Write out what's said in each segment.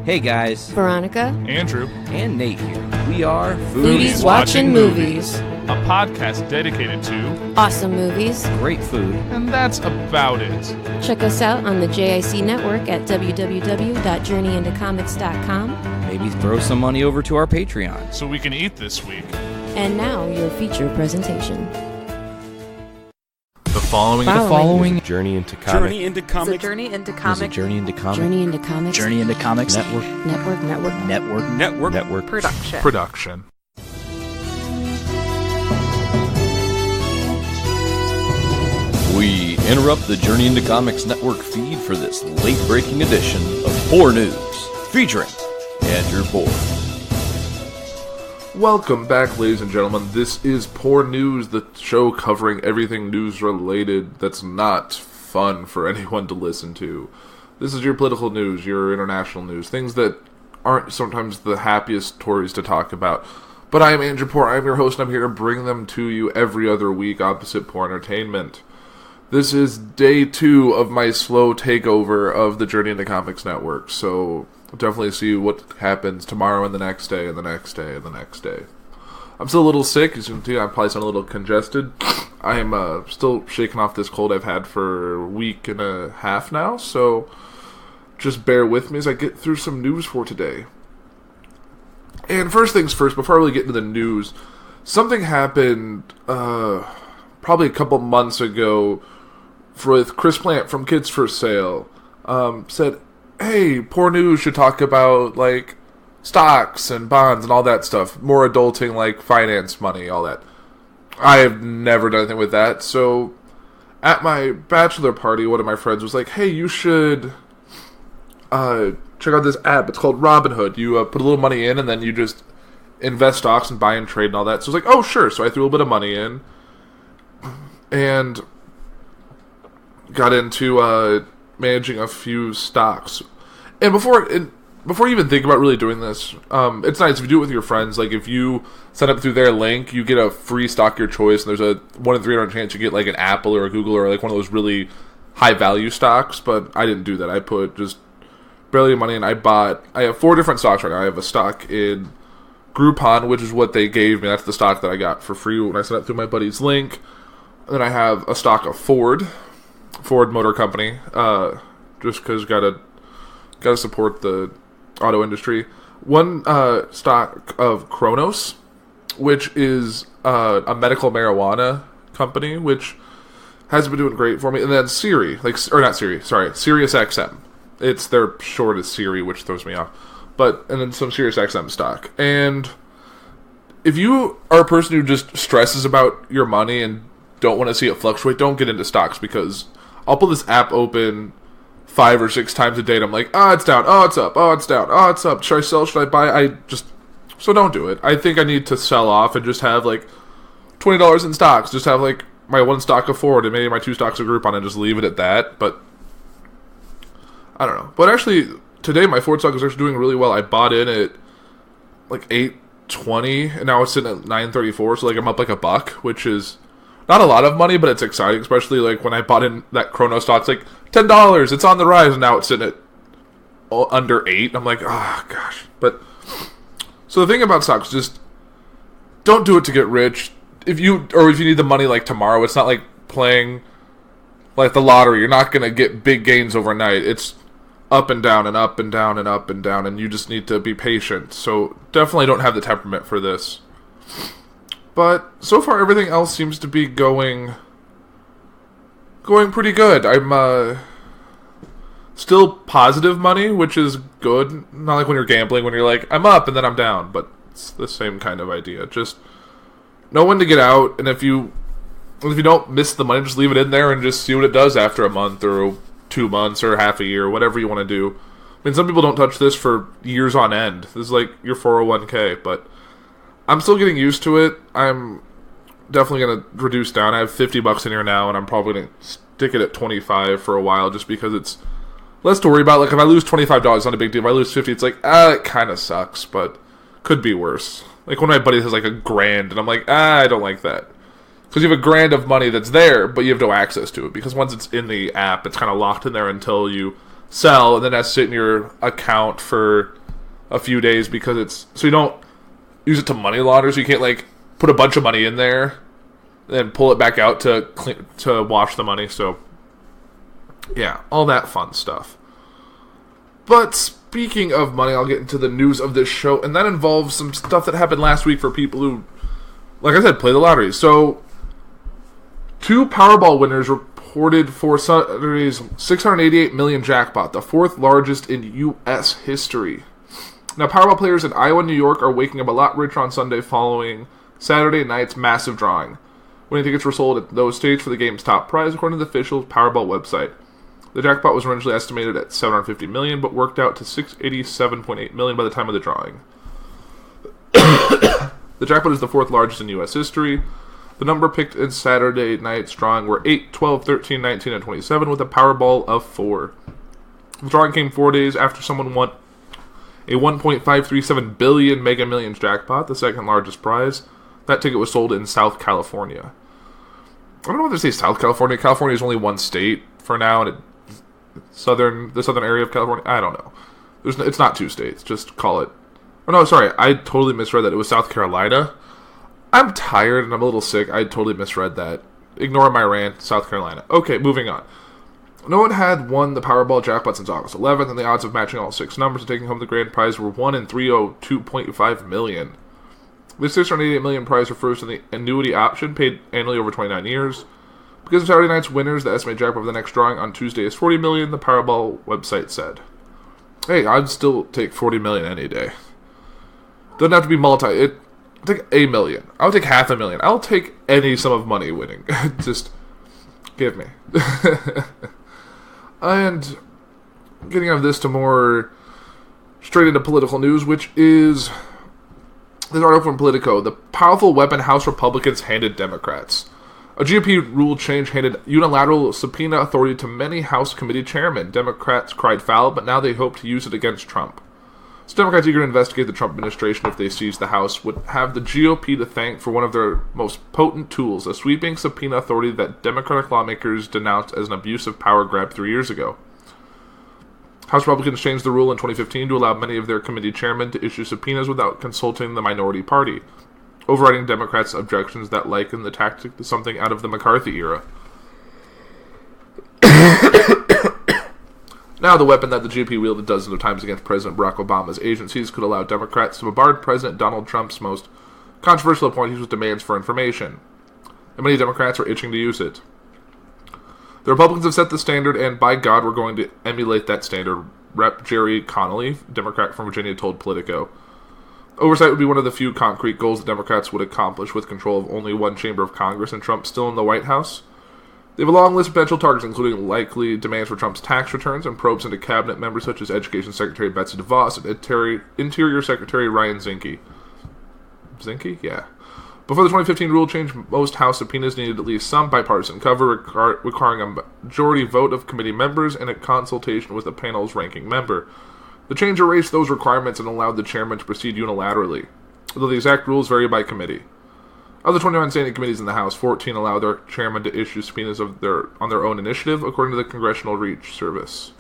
Hey guys, Veronica, Andrew, and Nate here. We are Foodies Watching Movies, a podcast dedicated to awesome movies, great food, and that's about it. Check us out on the JIC network at www.journeyintocomics.com. Maybe throw some money over to our Patreon. So we can eat this week. And now, your feature presentation. The following Journey into Comics. Journey into Comics. Journey into Comics. Journey into Comics. Journey into Comics. Network. production. We interrupt the Journey into Comics network feed for this late-breaking edition of Puhr News, featuring Andrew Puhr. Welcome back, ladies and gentlemen. This is Puhr News, the show covering everything news-related that's not fun for anyone to listen to. This is your political news, your international news, things that aren't sometimes the happiest stories to talk about. But I am Andrew Puhr, I'm your host, and I'm here to bring them to you every other week opposite Puhr Entertainment. This is day 2 of my slow takeover of the Journey into Comics network, so I'll definitely see what happens tomorrow and the next day and the next day and the next day. I'm still a little sick, as you can see, I probably sound a little congested. I am still shaking off this cold I've had for a week and a half now, so just bear with me as I get through some news for today. And first things first, before I really get into the news, something happened probably a couple months ago with Chris Plant from Kids for Sale. Said, hey, Puhr News should talk about, like, stocks and bonds and all that stuff. More adulting, like, finance money, all that. I have never done anything with that, so at my bachelor party, one of my friends was like, hey, you should check out this app. It's called Robinhood. You put a little money in, and then you just invest stocks and buy and trade and all that. So I was like, oh, sure. So I threw a little bit of money in and got into managing a few stocks. And before you even think about really doing this, it's nice if you do it with your friends. Like, if you sign up through their link, you get a free stock your choice, and there's a 1 in 300 chance you get, like, an Apple or a Google or, like, one of those really high-value stocks, but I didn't do that. I put just barely money in. I have 4 different stocks right now. I have a stock in Groupon, which is what they gave me. That's the stock that I got for free when I signed up through my buddy's link. And then I have a stock of Ford Motor Company, just because gotta support the auto industry. One stock of Kronos, which is a medical marijuana company, which has been doing great for me. And then Sirius XM. It's their short is Siri, which throws me off. And then some Sirius XM stock. And if you are a person who just stresses about your money and don't want to see it fluctuate, don't get into stocks, because I'll pull this app open 5 or 6 times a day, and I'm like, it's down, it's up, it's down, it's up. Should I sell? Should I buy? So don't do it. I think I need to sell off and just have like $20 in stocks. Just have like my 1 stock of Ford and maybe my 2 stocks of Groupon and just leave it at that. But I don't know. But actually, today my Ford stock is actually doing really well. I bought in at like $8.20, and now it's sitting at $9.34. So like I'm up like $1, which is not a lot of money, but it's exciting, especially like when I bought in that Chrono stock. It's like $10. It's on the rise, and now it's sitting at under $8. I'm like, oh gosh. But so the thing about stocks, just don't do it to get rich. If you need the money like tomorrow, it's not like playing like the lottery. You're not gonna get big gains overnight. It's up and down and up and down and up and down, and you just need to be patient. So definitely don't have the temperament for this. But so far, everything else seems to be going pretty good. I'm still positive money, which is good. Not like when you're gambling, when you're like, I'm up and then I'm down. But it's the same kind of idea. Just know when to get out, and if you don't miss the money, just leave it in there and just see what it does after a month or 2 months or half a year, whatever you want to do. I mean, some people don't touch this for years on end. This is like your 401k, but I'm still getting used to it. I'm definitely going to reduce down. I have $50 in here now, and I'm probably going to stick it at $25 for a while, just because it's less to worry about. Like, if I lose $25, it's not a big deal. If I lose $50, it's like, it kind of sucks, but could be worse. Like, one of my buddies has like $1,000, and I'm like, I don't like that. Because you have $1,000 of money that's there, but you have no access to it. Because once it's in the app, it's kind of locked in there until you sell, and then that's sit in your account for a few days because it's so you don't use it to money launder, so you can't like put a bunch of money in there and then pull it back out to wash the money. So yeah, all that fun stuff. But speaking of money, I'll get into the news of this show, and that involves some stuff that happened last week for people who, like I said, play the lottery. So 2 Powerball winners reported for Saturday's $688 million jackpot, the 4th largest in U.S. history. Now, Powerball players in Iowa and New York are waking up a lot richer on Sunday following Saturday night's massive drawing. Winning tickets were sold at those states for the game's top prize, according to the official Powerball website. The jackpot was originally estimated at $750 million, but worked out to $687.8 million by the time of the drawing. The jackpot is the 4th largest in U.S. history. The number picked in Saturday night's drawing were 8, 12, 13, 19, and 27, with a Powerball of 4. The drawing came 4 days after someone won a $1.537 billion Mega Millions jackpot, the 2nd largest prize. That ticket was sold in South California. I don't know whether to say South California. California is only one state for now, and the southern area of California. I don't know. It's not 2 states. Just call it. Oh no, sorry. I totally misread that. It was South Carolina. I'm tired and I'm a little sick. I totally misread that. Ignore my rant. South Carolina. Okay, moving on. No one had won the Powerball jackpot since August 11th, and the odds of matching all 6 numbers and taking home the grand prize were 1 in 302.5 million. The $688 million prize refers to the annuity option paid annually over 29 years. Because of Saturday night's winners, the estimated jackpot for the next drawing on Tuesday is $40 million, the Powerball website said. Hey, I'd still take $40 million any day. Doesn't have to be I'll take $1 million. I'll take $500,000. I'll take any sum of money winning. Just give me. And getting out of this to more straight into political news, which is this article from Politico. The powerful weapon House Republicans handed Democrats. A GOP rule change handed unilateral subpoena authority to many House committee chairmen. Democrats cried foul, but now they hope to use it against Trump. So Democrats eager to investigate the Trump administration if they seize the House would have the GOP to thank for one of their most potent tools, a sweeping subpoena authority that Democratic lawmakers denounced as an abuse of power grab 3 years ago. House Republicans changed the rule in 2015 to allow many of their committee chairmen to issue subpoenas without consulting the minority party, overriding Democrats' objections that liken the tactic to something out of the McCarthy era. Now, the weapon that the GOP wielded dozens of times against President Barack Obama's agencies could allow Democrats to bombard President Donald Trump's most controversial appointees with demands for information. And many Democrats are itching to use it. The Republicans have set the standard, and by God, we're going to emulate that standard, Rep. Jerry Connolly, Democrat from Virginia, told Politico. Oversight would be one of the few concrete goals the Democrats would accomplish with control of only one chamber of Congress and Trump still in the White House. They have a long list of potential targets, including likely demands for Trump's tax returns and probes into cabinet members such as Education Secretary Betsy DeVos and Interior Secretary Ryan Zinke. Zinke? Yeah. Before the 2015 rule change, most House subpoenas needed at least some bipartisan cover, requiring a majority vote of committee members and a consultation with the panel's ranking member. The change erased those requirements and allowed the chairman to proceed unilaterally, although the exact rules vary by committee. Of the 21 standing committees in the House, 14 allow their chairman to issue subpoenas on their own initiative, according to the Congressional Reach Service.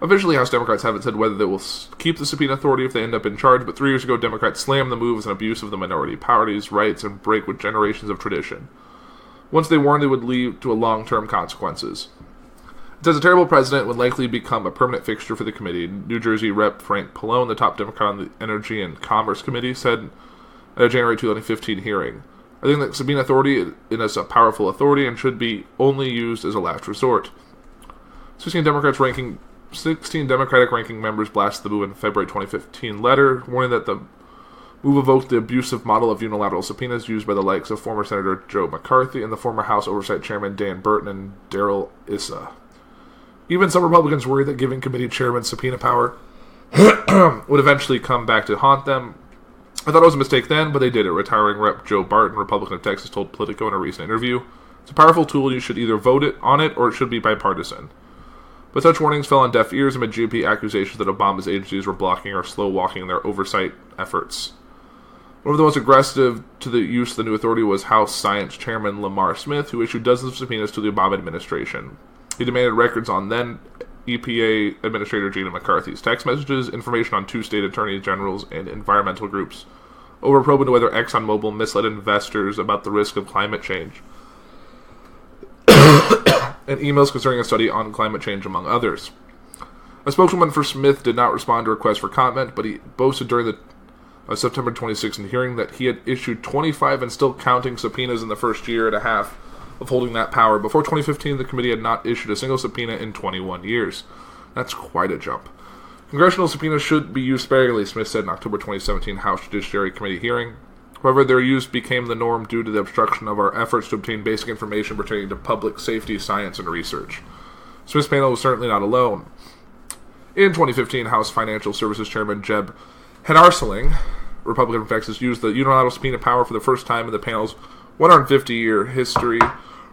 Officially, House Democrats haven't said whether they will keep the subpoena authority if they end up in charge, but 3 years ago, Democrats slammed the move as an abuse of the minority party's rights and break with generations of tradition. Once they warned they would lead to long-term consequences. It says a terrible precedent would likely become a permanent fixture for the committee. New Jersey Rep. Frank Pallone, the top Democrat on the Energy and Commerce Committee, said at a January 2015 hearing, "I think that subpoena authority is a powerful authority and should be only used as a last resort." 16 Democratic ranking members blasted the move in a February 2015 letter, warning that the move evoked the abusive model of unilateral subpoenas used by the likes of former Senator Joe McCarthy and the former House Oversight Chairman Dan Burton and Darrell Issa. Even some Republicans worry that giving committee chairmen subpoena power would eventually come back to haunt them. I thought it was a mistake then, but they did it. Retiring Rep. Joe Barton, Republican of Texas, told Politico in a recent interview, "It's a powerful tool. You should either vote on it or it should be bipartisan." But such warnings fell on deaf ears amid GOP accusations that Obama's agencies were blocking or slow-walking their oversight efforts. One of the most aggressive to the use of the new authority was House Science Chairman Lamar Smith, who issued dozens of subpoenas to the Obama administration. He demanded records on then EPA Administrator Gina McCarthy's text messages, information on 2 state attorney generals and environmental groups, over a probe into whether ExxonMobil misled investors about the risk of climate change, and emails concerning a study on climate change, among others. A spokeswoman for Smith did not respond to requests for comment, but he boasted during the September 26th hearing that he had issued 25 and still counting subpoenas in the first year and a half of holding that power. Before 2015, the committee had not issued a single subpoena in 21 years. That's quite a jump. Congressional subpoenas should be used sparingly, Smith said in October 2017 House Judiciary Committee hearing. However, their use became the norm due to the obstruction of our efforts to obtain basic information pertaining to public safety, science, and research. Smith's panel was certainly not alone. In 2015, House Financial Services Chairman Jeb Henarseling, Republican from Texas, used the unilateral subpoena power for the first time in the panel's 150-year history,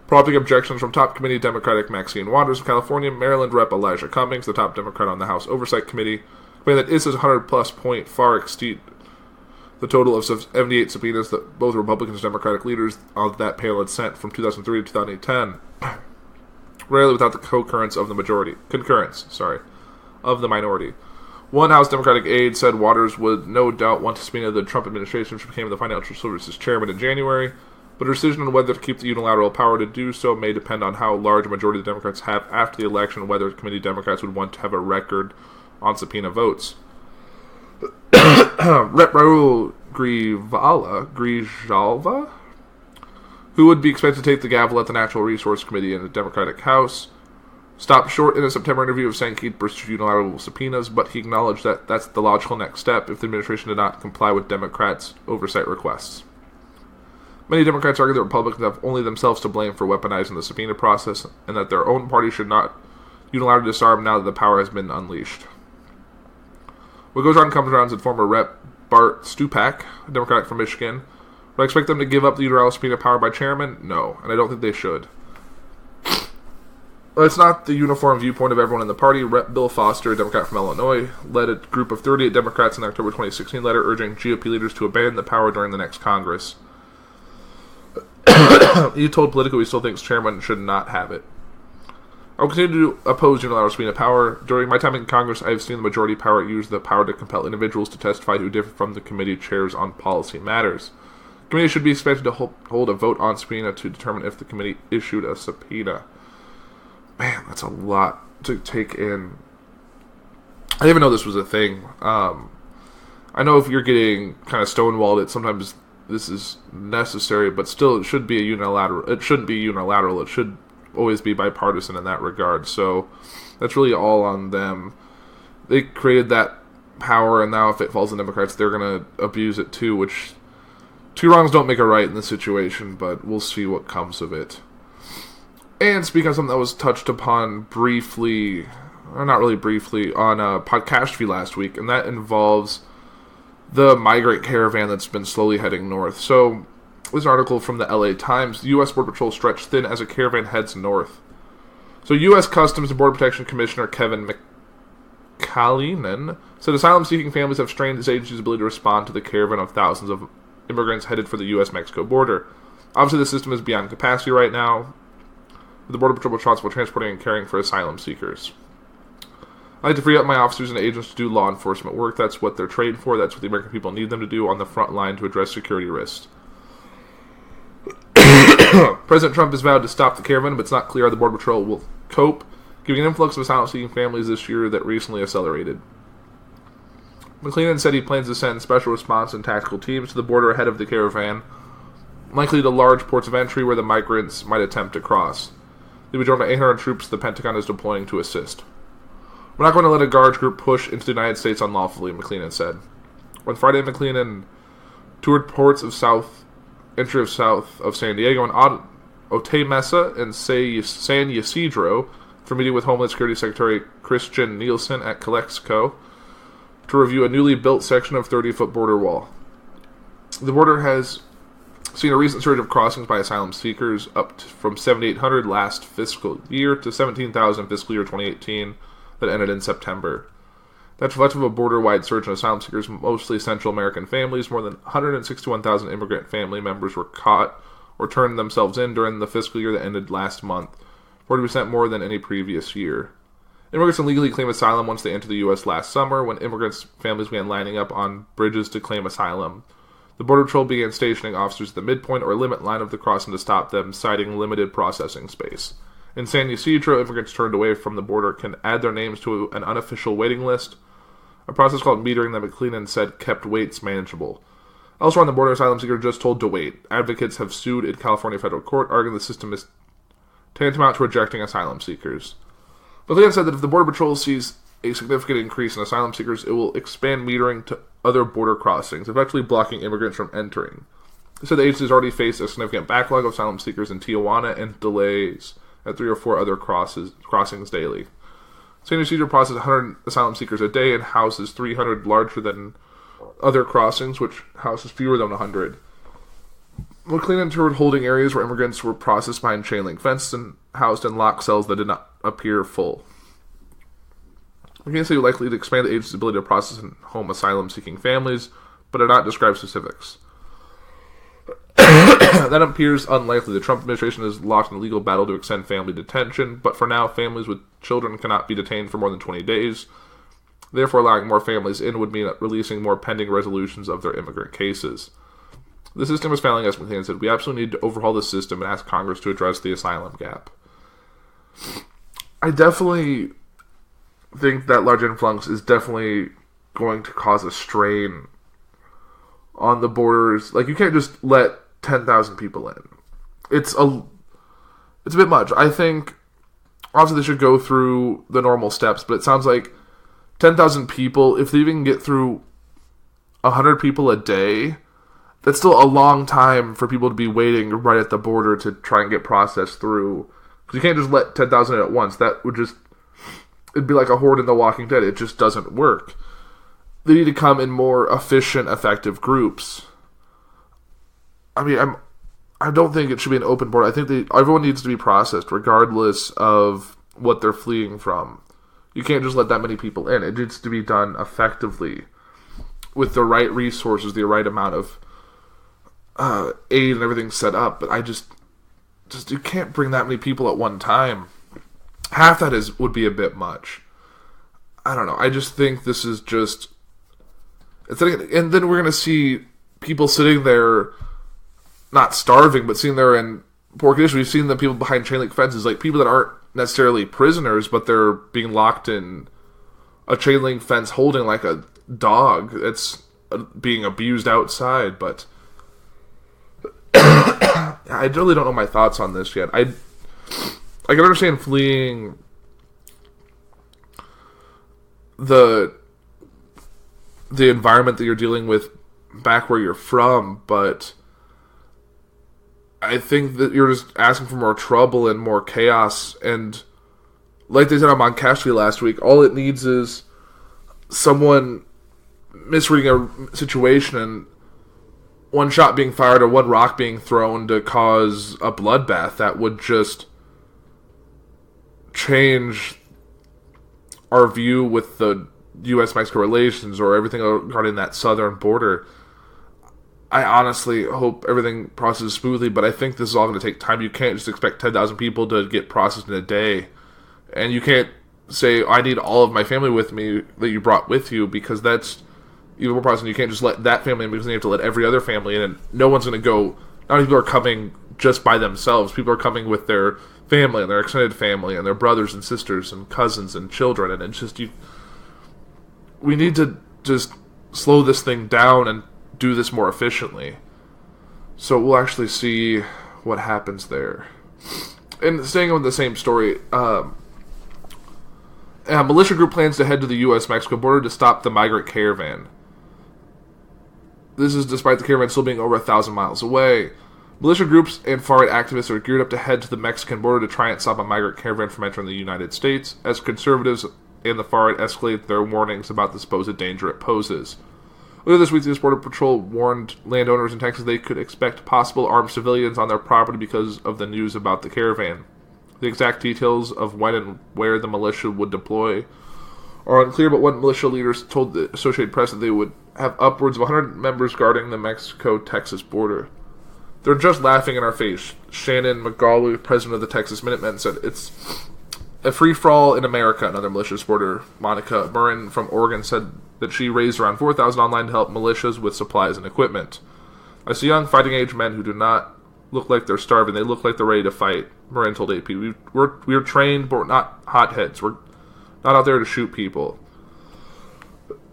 prompting objections from top committee Democratic Maxine Waters of California, Maryland Rep. Elijah Cummings, the top Democrat on the House Oversight Committee, claiming that Issa's 100-plus point far exceed the total of 78 subpoenas that both Republicans and Democratic leaders of that panel had sent from 2003 to 2010, rarely without the concurrence of the minority. One House Democratic aide said Waters would no doubt want to subpoena the Trump administration, which became the Financial Services Chairman in January, but a decision on whether to keep the unilateral power to do so may depend on how large a majority of the Democrats have after the election, and whether committee Democrats would want to have a record on subpoena votes. Rep. Raul Grijalva, who would be expected to take the gavel at the Natural Resource Committee in the Democratic House, stopped short in a September interview of saying he'd pursue unilateral subpoenas, but he acknowledged that that's the logical next step if the administration did not comply with Democrats' oversight requests. Many Democrats argue that Republicans have only themselves to blame for weaponizing the subpoena process, and that their own party should not unilaterally disarm now that the power has been unleashed. What goes around comes around, said former Rep. Bart Stupak, a Democrat from Michigan. Would I expect them to give up the unilateral subpoena power by chairman? No, and I don't think they should. It's not the uniform viewpoint of everyone in the party. Rep. Bill Foster, a Democrat from Illinois, led a group of 38 Democrats in the October 2016 letter urging GOP leaders to abandon the power during the next Congress. He told Politico he still thinks chairman should not have it. I will continue to oppose unilateral subpoena power. During my time in Congress, I have seen the majority power use the power to compel individuals to testify who differ from the committee chairs on policy matters. The committee should be expected to hold a vote on subpoena to determine if the committee issued a subpoena. Man, that's a lot to take in. I didn't even know this was a thing. I know if you're getting kind of stonewalled, sometimes this is necessary, but still it should be a unilateral. It shouldn't be unilateral. It should always be bipartisan in that regard. So that's really all on them. They created that power, and now if it falls on Democrats, they're going to abuse it too, which two wrongs don't make a right in this situation, but we'll see what comes of it. And speaking of something that was touched upon briefly, or not really briefly, on Podcastrophe last week, and that involves the migrant caravan that's been slowly heading north. So, this article from the LA Times, the U.S. Border Patrol stretched thin as a caravan heads north. So, U.S. Customs and Border Protection Commissioner Kevin McAleenan said asylum-seeking families have strained his agency's ability to respond to the caravan of thousands of immigrants headed for the U.S.-Mexico border. Obviously, the system is beyond capacity right now, with the Border Patrol responsible for transporting and caring for asylum seekers. I like to free up my officers and agents to do law enforcement work. That's what they're trained for. That's what the American people need them to do on the front line to address security risks. President Trump has vowed to stop the caravan, but it's not clear how the Border Patrol will cope, giving an influx of asylum-seeking families this year that recently accelerated. McLennan said he plans to send special response and tactical teams to the border ahead of the caravan, likely to large ports of entry where the migrants might attempt to cross. They'll be joined by 800 troops the Pentagon is deploying to assist. We're not going to let a guard group push into the United States unlawfully, McLennan said. On Friday, McLennan toured ports of south of San Diego and Otay Mesa and San Ysidro for meeting with Homeland Security Secretary Christian Nielsen at Calexico to review a newly built section of 30-foot border wall. The border has seen a recent surge of crossings by asylum seekers, up from 7,800 last fiscal year to 17,000 fiscal year 2018 that ended in September. That's reflective of a border-wide surge in asylum seekers, mostly Central American families. More than 161,000 immigrant family members were caught or turned themselves in during the fiscal year that ended last month, 40% more than any previous year. Immigrants can legally claim asylum once they enter the U.S. last summer, when immigrants' families began lining up on bridges to claim asylum. The Border Patrol began stationing officers at the midpoint or limit line of the crossing to stop them, citing limited processing space. In San Ysidro, immigrants turned away from the border can add their names to an unofficial waiting list, a process called metering that McLennan said kept waits manageable. Elsewhere on the border, asylum seekers are just told to wait. Advocates have sued in California federal court, arguing the system is tantamount to rejecting asylum seekers. McLennan said that if the Border Patrol sees a significant increase in asylum seekers, it will expand metering to other border crossings, effectively blocking immigrants from entering. He said the agency has already faced a significant backlog of asylum seekers in Tijuana and delays at 3 or 4 other crossings daily. San Ysidro processes 100 asylum seekers a day and houses 300 larger than other crossings, which houses fewer than 100. McLennan toured holding areas where immigrants were processed behind chain link fences and housed in locked cells that did not appear full. McLennan said he likely to expand the agency's ability to process and home asylum-seeking families, but did not describe specifics. That appears unlikely. The Trump administration is locked in a legal battle to extend family detention, but for now, families with children cannot be detained for more than 20 days. Therefore, allowing more families in would mean releasing more pending resolutions of their immigrant cases. The system is failing, as McLennan said. We absolutely need to overhaul the system and ask Congress to address the asylum gap. I definitely think that large influx is definitely going to cause a strain on the borders. Like, you can't just let 10,000 people in. It's a bit much. I think, obviously, they should go through the normal steps, but it sounds like 10,000 people, if they even get through 100 people a day, that's still a long time for people to be waiting right at the border to try and get processed through. Because you can't just let 10,000 in at once. That would just, it'd be like a horde in The Walking Dead. It just doesn't work. They need to come in more efficient, effective groups. I mean, I don't think it should be an open border. I think everyone needs to be processed, regardless of what they're fleeing from. You can't just let that many people in. It needs to be done effectively, with the right resources, the right amount of aid and everything set up. But I just you can't bring that many people at one time. Half that would be a bit much. I don't know. I just think this is just... And then we're going to see people sitting there, not starving, but sitting there in poor condition. We've seen the people behind chain link fences, like people that aren't necessarily prisoners, but they're being locked in a chain link fence holding like a dog that's being abused outside. But I really don't know my thoughts on this yet. I can understand fleeing the environment that you're dealing with back where you're from, but I think that you're just asking for more trouble and more chaos. And like they said on Moncastry last week, all it needs is someone misreading a situation and one shot being fired or one rock being thrown to cause a bloodbath that would just change our view with the U.S.-Mexico relations or everything regarding that southern border. I honestly hope everything processes smoothly, but I think this is all going to take time. You can't just expect 10,000 people to get processed in a day. And you can't say, I need all of my family with me that you brought with you, because that's even more processing. You can't just let that family in, because then you have to let every other family in, and no one's going to go. Not many people are coming just by themselves. People are coming with their family and their extended family and their brothers and sisters and cousins and children, and it's just, we need to just slow this thing down and do this more efficiently. So we'll actually see what happens there. And staying with the same story, a militia group plans to head to the U.S.-Mexico border to stop the migrant caravan. This is despite the caravan still being over 1,000 miles away. Militia groups and far-right activists are geared up to head to the Mexican border to try and stop a migrant caravan from entering the United States, as conservatives and the far-right escalate their warnings about the supposed danger it poses. Earlier this week, the Border Patrol warned landowners in Texas they could expect possible armed civilians on their property because of the news about the caravan. The exact details of when and where the militia would deploy are unclear, but one militia leader told the Associated Press that they would have upwards of 100 members guarding the Mexico-Texas border. They're just laughing in our face. Shannon McGauley, president of the Texas Minutemen, said, A free-for-all in America, another militia supporter, Monica Murrin from Oregon, said that she raised around $4,000 online to help militias with supplies and equipment. I see young fighting-age men who do not look like they're starving. They look like they're ready to fight, Murrin told AP. We are trained, but we're not hotheads. We're not out there to shoot people.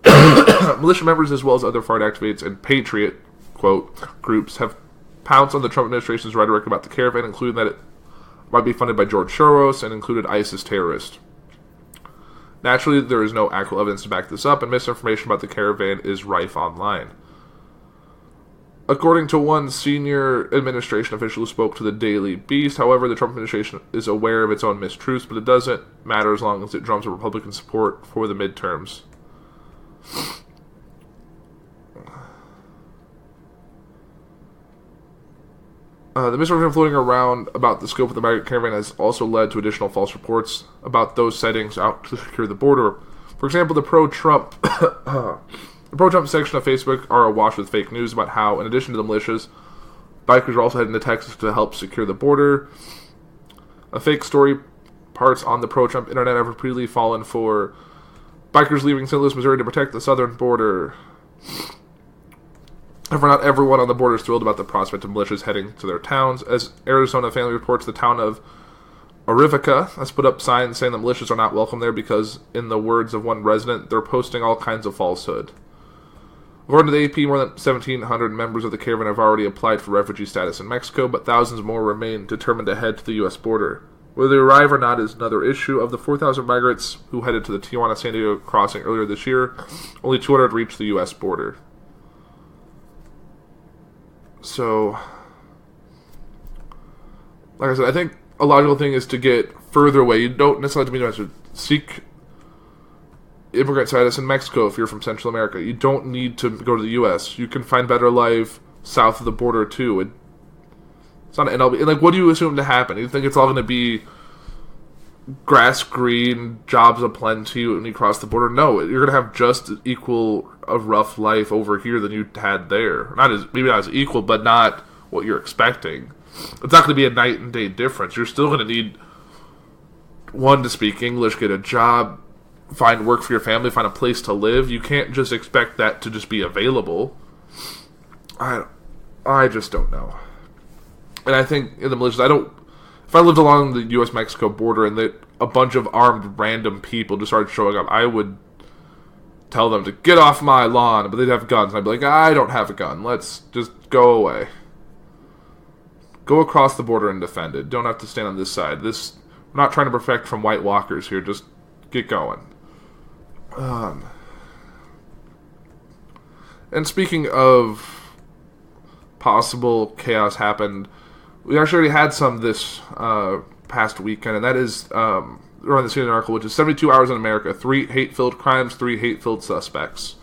Militia members, as well as other foreign activists and patriot, quote, groups, have pounced on the Trump administration's rhetoric about the caravan, including that it might be funded by George Soros and included ISIS terrorists. Naturally, there is no actual evidence to back this up, and misinformation about the caravan is rife online. According to one senior administration official who spoke to the Daily Beast, however, the Trump administration is aware of its own mistruths, but it doesn't matter as long as it drums up Republican support for the midterms. The misinformation floating around about the scope of the migrant caravan has also led to additional false reports about those settings out to secure the border. For example, the pro-Trump section of Facebook are awash with fake news about how, in addition to the militias, bikers are also heading to Texas to help secure the border. A fake story parts on the pro-Trump internet have repeatedly fallen for bikers leaving St. Louis, Missouri to protect the southern border. However, not everyone on the border is thrilled about the prospect of militias heading to their towns. As Arizona Family reports, the town of Arivica has put up signs saying that militias are not welcome there because, in the words of one resident, they're posting all kinds of falsehood. According to the AP, more than 1,700 members of the caravan have already applied for refugee status in Mexico, but thousands more remain determined to head to the U.S. border. Whether they arrive or not is another issue. Of the 4,000 migrants who headed to the Tijuana-San Diego crossing earlier this year, only 200 reached the U.S. border. So, like I said, I think a logical thing is to get further away. You don't necessarily have to seek immigrant status in Mexico if you're from Central America. You don't need to go to the U.S. You can find better life south of the border, too. It's not an NLB. Like, what do you assume to happen? You think it's all going to be grass green, jobs aplenty when you cross the border? No, you're going to have just equal a rough life over here than you had there. Maybe not as equal, but not what you're expecting. It's not going to be a night and day difference. You're still going to need, one, to speak English, get a job, find work for your family, find a place to live. You can't just expect that to just be available. I just don't know. And I think in the militias, if I lived along the U.S.-Mexico border and that a bunch of armed random people just started showing up, I would tell them to get off my lawn, but they'd have guns. And I'd be like, I don't have a gun. Let's just go away. Go across the border and defend it. Don't have to stand on this side. We're not trying to perfect from White Walkers here. Just get going. And speaking of possible chaos happened, we actually already had some this past weekend, and that is around the CNN article, which is 72 hours in America, 3 hate-filled crimes, 3 hate-filled suspects.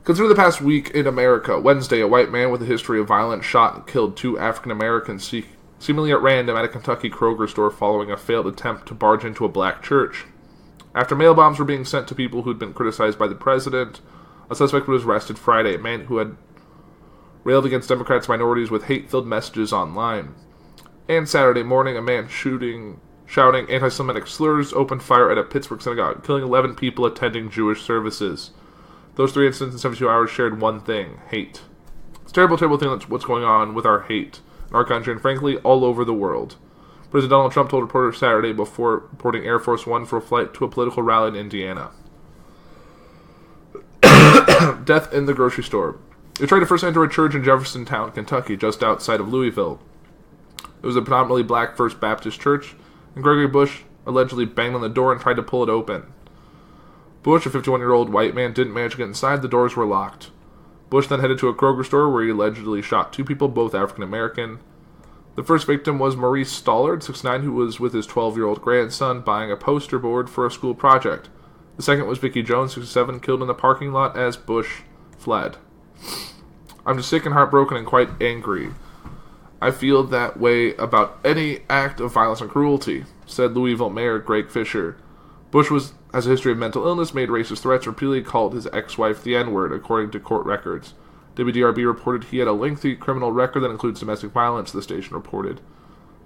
Consider the past week in America. Wednesday, a white man with a history of violence shot and killed 2 African Americans seemingly at random at a Kentucky Kroger store following a failed attempt to barge into a black church. After mail bombs were being sent to people who'd been criticized by the president, a suspect was arrested Friday, a man who had railed against Democrats and minorities with hate-filled messages online. And Saturday morning, a man shouting anti-Semitic slurs opened fire at a Pittsburgh synagogue, killing 11 people attending Jewish services. Those 3 incidents in 72 hours shared one thing: hate. It's a terrible, terrible thing that's what's going on with our hate in our country and, frankly, all over the world. President Donald Trump told reporters Saturday before boarding Air Force One for a flight to a political rally in Indiana. Death in the grocery store. They tried to first enter a church in Jeffersontown, Kentucky, just outside of Louisville. It was a predominantly black First Baptist church, and Gregory Bush allegedly banged on the door and tried to pull it open. Bush, a 51-year-old white man, didn't manage to get inside. The doors were locked. Bush then headed to a Kroger store where he allegedly shot 2 people, both African-American. The first victim was Maurice Stollard, 6'9", who was with his 12-year-old grandson buying a poster board for a school project. The second was Vicki Jones, 67, killed in the parking lot as Bush fled. I'm just sick and heartbroken and quite angry. I feel that way about any act of violence and cruelty, said Louisville Mayor Greg Fisher. Bush has a history of mental illness, made racist threats, and repeatedly called his ex-wife the N-word, according to court records. WDRB reported he had a lengthy criminal record that includes domestic violence, the station reported.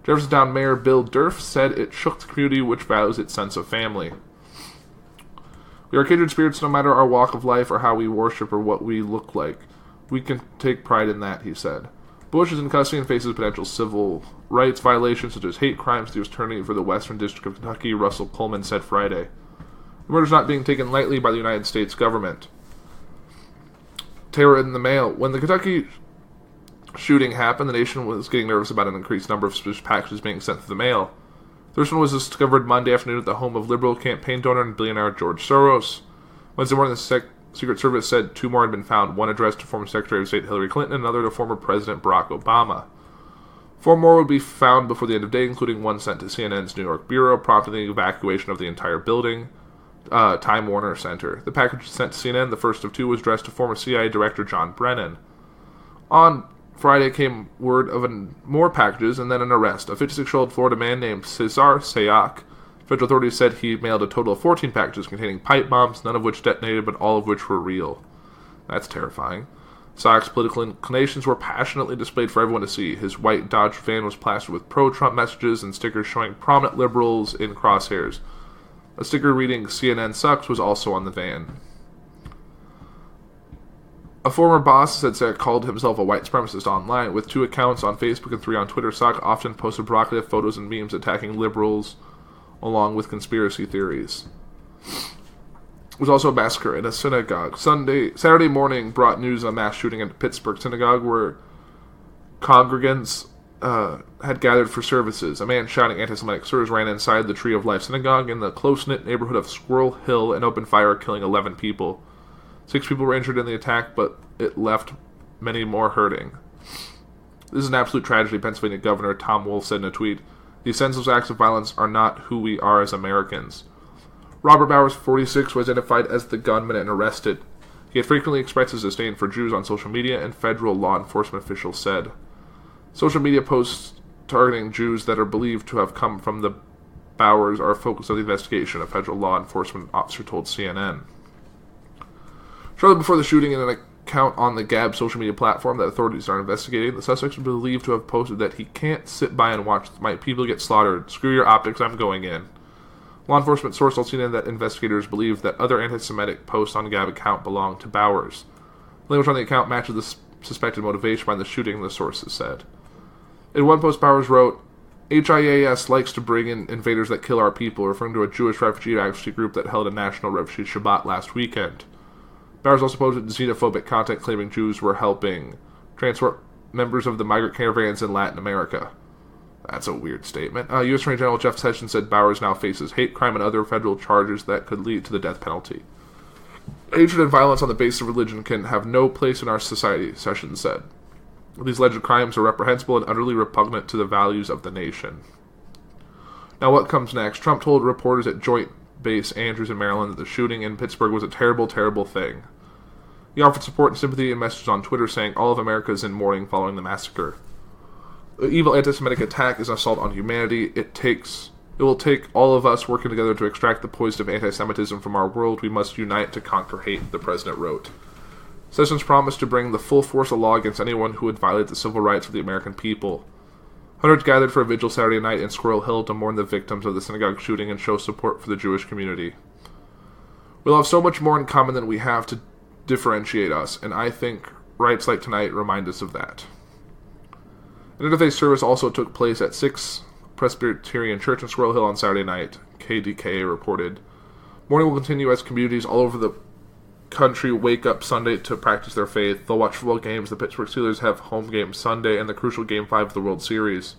Jeffersontown Mayor Bill Durf said it shook the community, which values its sense of family. We are kindred spirits no matter our walk of life or how we worship or what we look like. We can take pride in that, he said. Bush is in custody and faces potential civil rights violations such as hate crimes. The U.S. Attorney for the Western District of Kentucky, Russell Coleman, said Friday. The murder is not being taken lightly by the United States government. Terror in the mail. When the Kentucky shooting happened, the nation was getting nervous about an increased number of suspicious packages being sent through the mail. The first one was discovered Monday afternoon at the home of Liberal campaign donor and billionaire George Soros. Wednesday morning, the Secret Service said 2 more had been found, one addressed to former Secretary of State Hillary Clinton and another to former President Barack Obama. 4 more would be found before the end of the day, including one sent to CNN's New York bureau, prompting the evacuation of the entire building, Time Warner Center. The package sent to CNN, the first of 2, was addressed to former CIA Director John Brennan. On Friday came word of more packages and then an arrest. A 56-year-old Florida man named Cesar Sayak. Federal authorities said he mailed a total of 14 packages containing pipe bombs, none of which detonated, but all of which were real. That's terrifying. Sayak's political inclinations were passionately displayed for everyone to see. His white Dodge van was plastered with pro-Trump messages and stickers showing prominent liberals in crosshairs. A sticker reading CNN sucks was also on the van. A former boss said Sayak called himself a white supremacist online. With 2 accounts on Facebook and 3 on Twitter, Sayak often posted provocative photos and memes attacking liberals along with conspiracy theories. There was also a massacre in a synagogue. Saturday morning brought news of a mass shooting at Pittsburgh synagogue where congregants had gathered for services. A man shouting anti-Semitic slurs ran inside the Tree of Life synagogue in the close-knit neighborhood of Squirrel Hill and opened fire, killing 11 people. 6 people were injured in the attack, but it left many more hurting. This is an absolute tragedy, Pennsylvania Governor Tom Wolf said in a tweet. These senseless acts of violence are not who we are as Americans. Robert Bowers, 46, was identified as the gunman and arrested. He had frequently expressed his disdain for Jews on social media, and federal law enforcement officials said. Social media posts targeting Jews that are believed to have come from the Bowers are a focus of the investigation, a federal law enforcement officer told CNN. Shortly before the shooting, in an account on the Gab social media platform that authorities are investigating, the suspect was believed to have posted that he can't sit by and watch my people get slaughtered. Screw your optics, I'm going in. Law enforcement source told CNN that investigators believe that other anti-Semitic posts on the Gab account belong to Bowers. The language on the account matches the suspected motivation behind the shooting, the sources said. In one post, Bowers wrote, HIAS likes to bring in invaders that kill our people, referring to a Jewish refugee advocacy group that held a national refugee Shabbat last weekend. Bowers also posted xenophobic content claiming Jews were helping transport members of the migrant caravans in Latin America. That's a weird statement. U.S. Attorney General Jeff Sessions said Bowers now faces hate crime and other federal charges that could lead to the death penalty. Hatred and violence on the basis of religion can have no place in our society, Sessions said. These alleged crimes are reprehensible and utterly repugnant to the values of the nation. Now what comes next? Trump told reporters at Joint Base Andrews in Maryland that the shooting in Pittsburgh was a terrible, terrible thing. He offered support and sympathy in messages on Twitter saying all of America is in mourning following the massacre. The evil anti-Semitic attack is an assault on humanity. It will take all of us working together to extract the poison of anti-Semitism from our world. We must unite to conquer hate, the president wrote. Sessions promised to bring the full force of law against anyone who would violate the civil rights of the American people. Hundreds gathered for a vigil Saturday night in Squirrel Hill to mourn the victims of the synagogue shooting and show support for the Jewish community. We'll have so much more in common than we have to differentiate us, and I think rights like tonight remind us of that. An interfaith service also took place at 6 Presbyterian Church in Squirrel Hill on Saturday night, KDKA reported. Mourning will continue as communities all over the country wake up Sunday to practice their faith. They'll watch football games. The Pittsburgh Steelers have home games Sunday and the crucial Game 5 of the World Series.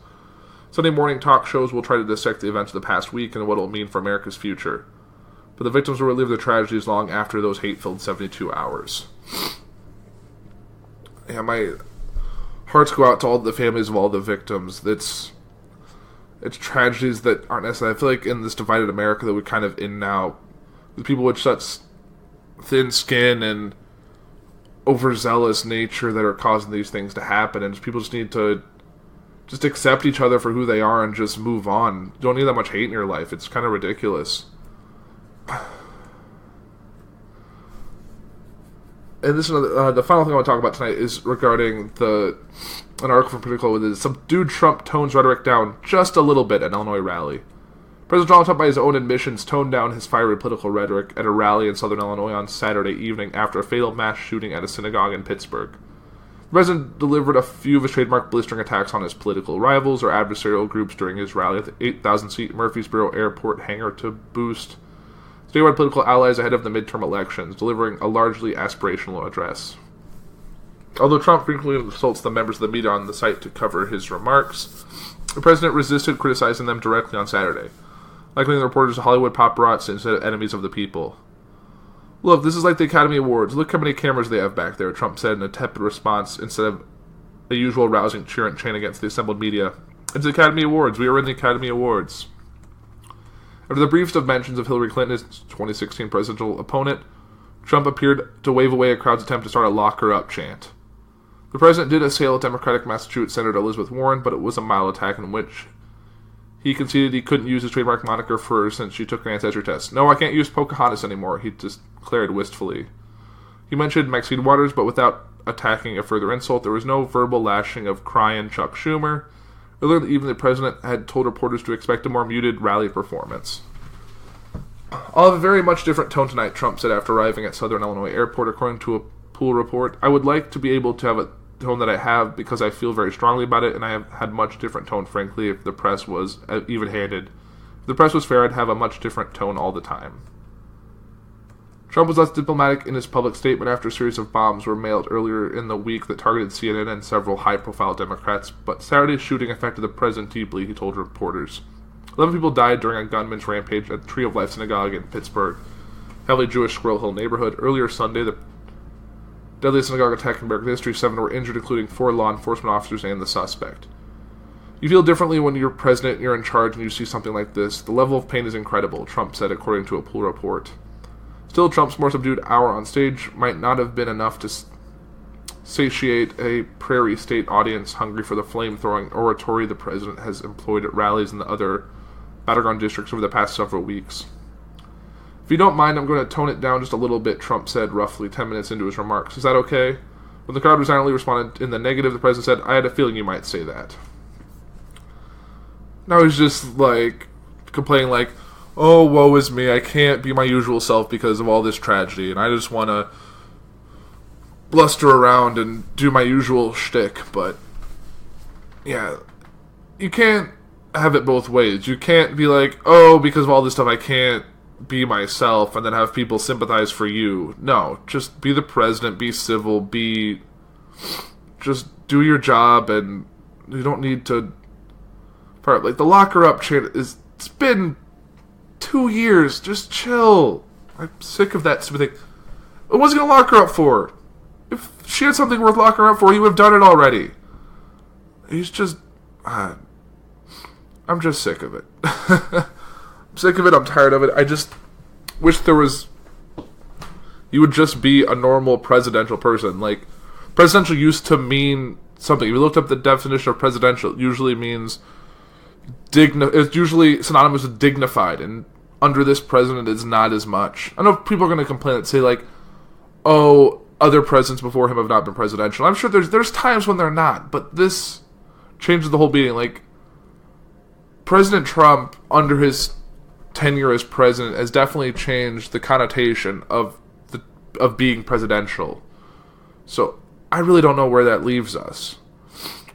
Sunday morning talk shows will try to dissect the events of the past week and what it will mean for America's future. But the victims will relive their tragedies long after those hate-filled 72 hours. Yeah, my hearts go out to all the families of all the victims. It's tragedies that aren't necessary. I feel like in this divided America that we're kind of in now, with people with such thin skin and overzealous nature that are causing these things to happen, and people just need to just accept each other for who they are and just move on. You don't need that much hate in your life. It's kind of ridiculous. and this is the final thing I want to talk about tonight is regarding an article from Politico with it. Subdued Trump tones rhetoric down just a little bit at Illinois rally. President Donald Trump, by his own admissions, toned down his fiery political rhetoric at a rally in southern Illinois on Saturday evening after a fatal mass shooting at a synagogue in Pittsburgh. The president delivered a few of his trademark blistering attacks on his political rivals or adversarial groups during his rally at the 8,000-seat Murfreesboro Airport hangar to boost statewide political allies ahead of the midterm elections, delivering a largely aspirational address. Although Trump frequently insults the members of the media on the site to cover his remarks, the president resisted criticizing them directly on Saturday, likening the reporters to Hollywood paparazzi instead of enemies of the people. Look, this is like the Academy Awards. Look how many cameras they have back there, Trump said in a tepid response instead of a usual rousing cheer and chant against the assembled media. It's the Academy Awards. We are in the Academy Awards. After the briefest of mentions of Hillary Clinton, his 2016 presidential opponent, Trump appeared to wave away a crowd's attempt to start a lock her up chant. The president did assail Democratic Massachusetts Senator Elizabeth Warren, but it was a mild attack in which he conceded he couldn't use his trademark moniker for her since she took an ancestry test. No, I can't use Pocahontas anymore, he just declared wistfully. He mentioned Maxine Waters, but without attacking a further insult. There was no verbal lashing of crying Chuck Schumer. Earlier, even the president had told reporters to expect a more muted rally performance. I'll have a very much different tone tonight, Trump said after arriving at Southern Illinois Airport, according to a Puhr report. I would like to be able to have a tone that I have because I feel very strongly about it, and I have had much different tone, frankly, if the press was even-handed. If the press was fair, I'd have a much different tone all the time. Trump was less diplomatic in his public statement after a series of bombs were mailed earlier in the week that targeted CNN and several high-profile Democrats, but Saturday's shooting affected the president deeply, he told reporters. 11 people died during a gunman's rampage at the Tree of Life Synagogue in Pittsburgh, heavily Jewish Squirrel Hill neighborhood. Earlier Sunday, the deadliest synagogue attack in American history, 7 were injured, including 4 law enforcement officers and the suspect. You feel differently when you're president, you're in charge, and you see something like this. The level of pain is incredible, Trump said, according to a Puhr report. Still, Trump's more subdued hour on stage might not have been enough to satiate a prairie state audience hungry for the flame-throwing oratory the president has employed at rallies in the other battleground districts over the past several weeks. If you don't mind, I'm going to tone it down just a little bit, Trump said roughly 10 minutes into his remarks. Is that okay? When the crowd resignedly responded in the negative, the president said, I had a feeling you might say that. Now he's just, complaining oh, woe is me, I can't be my usual self because of all this tragedy, and I just want to bluster around and do my usual shtick, but, yeah, you can't have it both ways. You can't be oh, because of all this stuff I can't be myself, and then have people sympathize for you. No, just be the president, be civil, just do your job, and you don't need to the locker up chant it's been 2 years, just chill. I'm sick of that stupid thing. What was he gonna lock her up for? If she had something worth locking her up for, he would have done it already. He's just I'm just sick of it. I'm sick of it, I'm tired of it. I just wish you would just be a normal presidential person. Presidential used to mean something. If you looked up the definition of presidential, it usually means it's usually synonymous with dignified, and under this president it's not as much. I know people are going to complain and say oh, other presidents before him have not been presidential. I'm sure there's times when they're not, but this changes the whole meaning. President Trump, under his tenure as president, has definitely changed the connotation of being presidential. So I really don't know where that leaves us.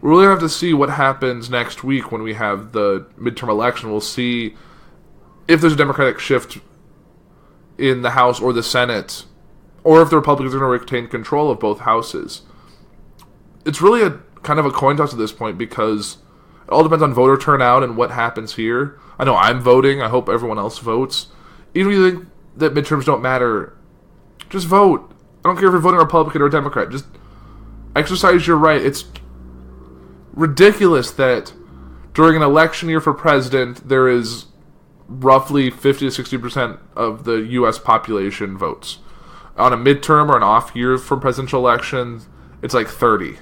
We're really going to have to see what happens next week when we have the midterm election. We'll see if there's a Democratic shift in the House or the Senate, or if the Republicans are going to retain control of both houses. It's really a kind of a coin toss at this point because it all depends on voter turnout and what happens here. I know I'm voting. I hope everyone else votes. Even if you think that midterms don't matter, just vote. I don't care if you're voting Republican or Democrat. Just exercise your right. It's ridiculous that during an election year for president, there is roughly 50 to 60% of the U.S. population votes. On a midterm or an off year for presidential elections, it's 30.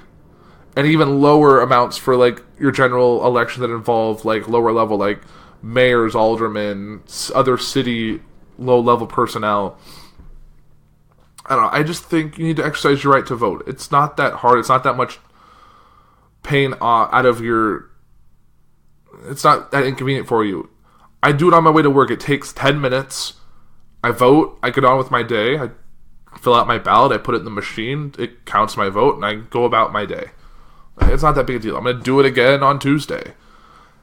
And even lower amounts for your general election that involve lower level, mayors, aldermen, other city low level personnel. I don't know. I just think you need to exercise your right to vote. It's not that hard. It's not that much pain out of your... It's not that inconvenient for you. I do it on my way to work. It takes 10 minutes. I vote. I get on with my day. I fill out my ballot. I put it in the machine. It counts my vote, and I go about my day. It's not that big a deal. I'm going to do it again on Tuesday.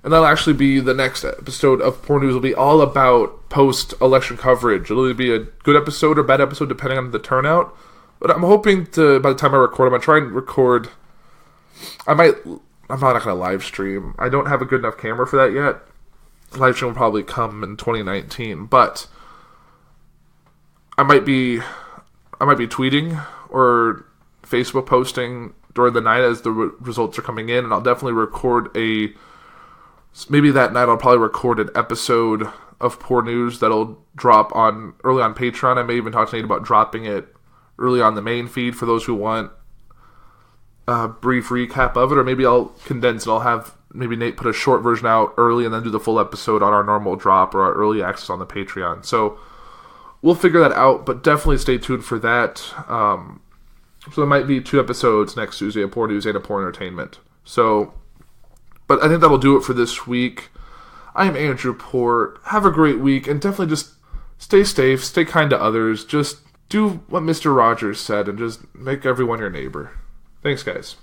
And that'll actually be the next episode of Poor News. Will be all about post-election coverage. It'll either be a good episode or bad episode depending on the turnout. But I'm hoping to, by the time I record, I'm going to try and record... I'm not going to live stream. I don't have a good enough camera for that yet. Live stream will probably come in 2019. But I might be tweeting or Facebook posting during the night as the results are coming in. And I'll definitely record maybe that night I'll probably record an episode of Poor News that'll drop early on Patreon. I may even talk to Nate about dropping it early on the main feed for those who want a brief recap of it, or maybe I'll condense and I'll have maybe Nate put a short version out early and then do the full episode on our normal drop or our early access on the Patreon. So we'll figure that out, but definitely stay tuned for that. So there might be 2 episodes next Tuesday, a Poor News and a Poor Entertainment. But I think that'll do it for this week. I am Andrew Puhr. Have a great week, and definitely just stay safe, stay kind to others. Just do what Mr. Rogers said, and just make everyone your neighbor. Thanks, guys.